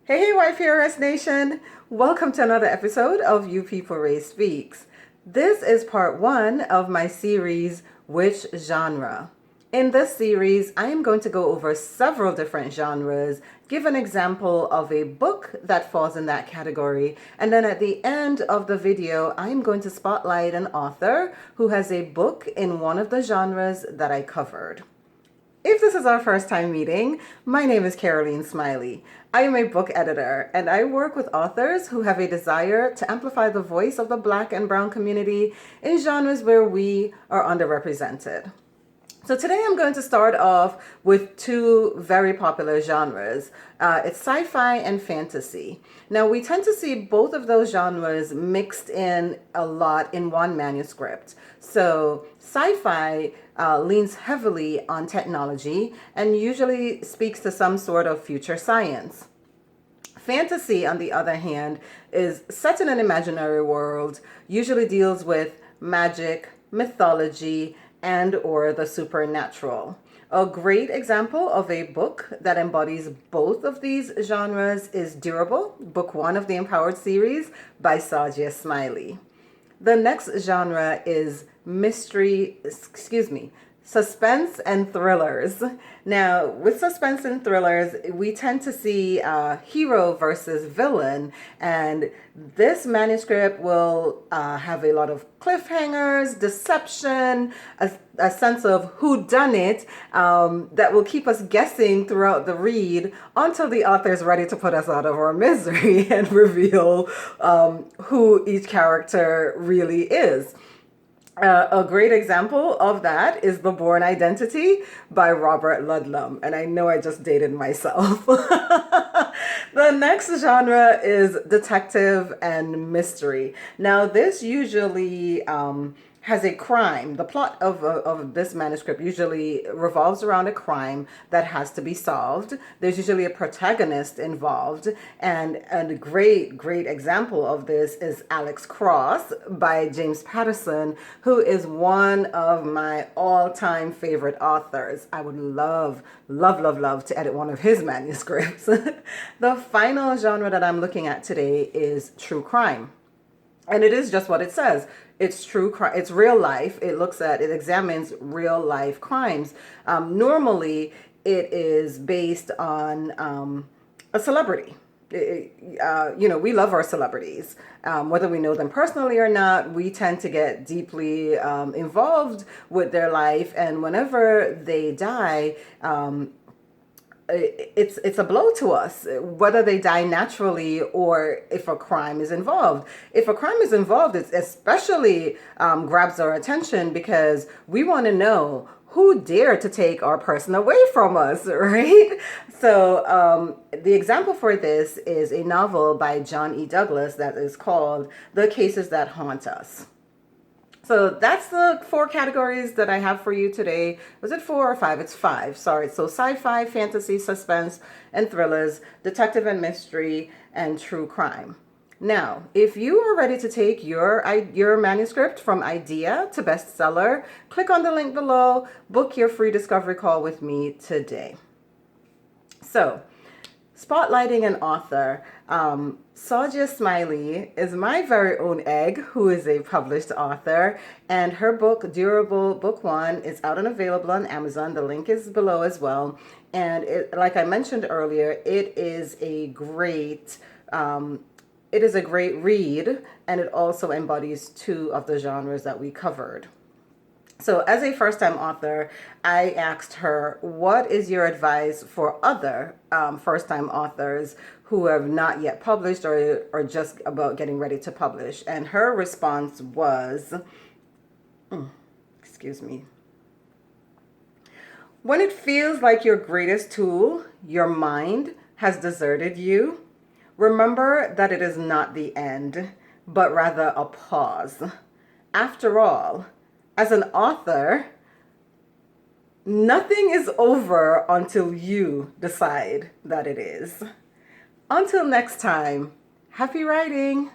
Hey, YPRS Nation! Welcome to another episode of You People Ray Speaks. This is part one of my series, Which Genre? In this series, I am going to go over several different genres, give an example of a book that falls in that category, and then at the end of the video, I am going to spotlight an author who has a book in one of the genres that I covered. If this is our first time meeting, my name is Saugia Smiley. I am a book editor and I work with authors who have a desire to amplify the voice of the Black and Brown community in genres where we are underrepresented. So today I'm going to start off with two very popular genres. It's sci-fi and fantasy. Now we tend to see both of those genres mixed in a lot in one manuscript. So sci-fi leans heavily on technology and usually speaks to some sort of future science. Fantasy, on the other hand, is set in an imaginary world, usually deals with magic, mythology, and or the supernatural. A great example of a book that embodies both of these genres is Durable, book one of the Empowered series by Saugia Smiley. The next genre is suspense and thrillers. Now, with suspense and thrillers, we tend to see hero versus villain, and this manuscript will have a lot of cliffhangers, deception, a sense of whodunit that will keep us guessing throughout the read until the author is ready to put us out of our misery and reveal who each character really is. A great example of that is The Bourne Identity by Robert Ludlum. And I know I just dated myself. The next genre is detective and mystery. Now, this usually has a crime. The plot of this manuscript usually revolves around a crime that has to be solved. There's usually a protagonist involved. And a great example of this is Alex Cross by James Patterson, who is one of my all-time favorite authors. I would love to edit one of his manuscripts. The final genre that I'm looking at today is true crime. And it is just what it says. It's true crime. It's real life. It examines real life crimes. Normally, it is based on a celebrity. We love our celebrities. Whether we know them personally or not, we tend to get deeply involved with their life. And whenever they die, it's a blow to us, whether they die naturally or if a crime is involved. If a crime is involved, it especially grabs our attention because we want to know who dared to take our person away from us, right? So the example for this is a novel by John E. Douglas that is called The Cases That Haunt Us. So that's the four categories that I have for you today. Was it four or five? It's five. Sorry. So sci-fi, fantasy, suspense, and thrillers, detective and mystery, and true crime. Now, if you are ready to take your manuscript from idea to bestseller, click on the link below, book your free discovery call with me today. So, spotlighting an author, Saugia Smiley is my very own egg, who is a published author, and her book, Durable, book one, is out and available on Amazon. The link is below as well. And like I mentioned earlier, it is a great read, and it also embodies two of the genres that we covered. So as a first-time author, I asked her, what is your advice for other first-time authors who have not yet published or are just about getting ready to publish? And her response was, when it feels like your greatest tool, your mind, has deserted you, remember that it is not the end, but rather a pause. After all, as an author, nothing is over until you decide that it is. Until next time, happy writing!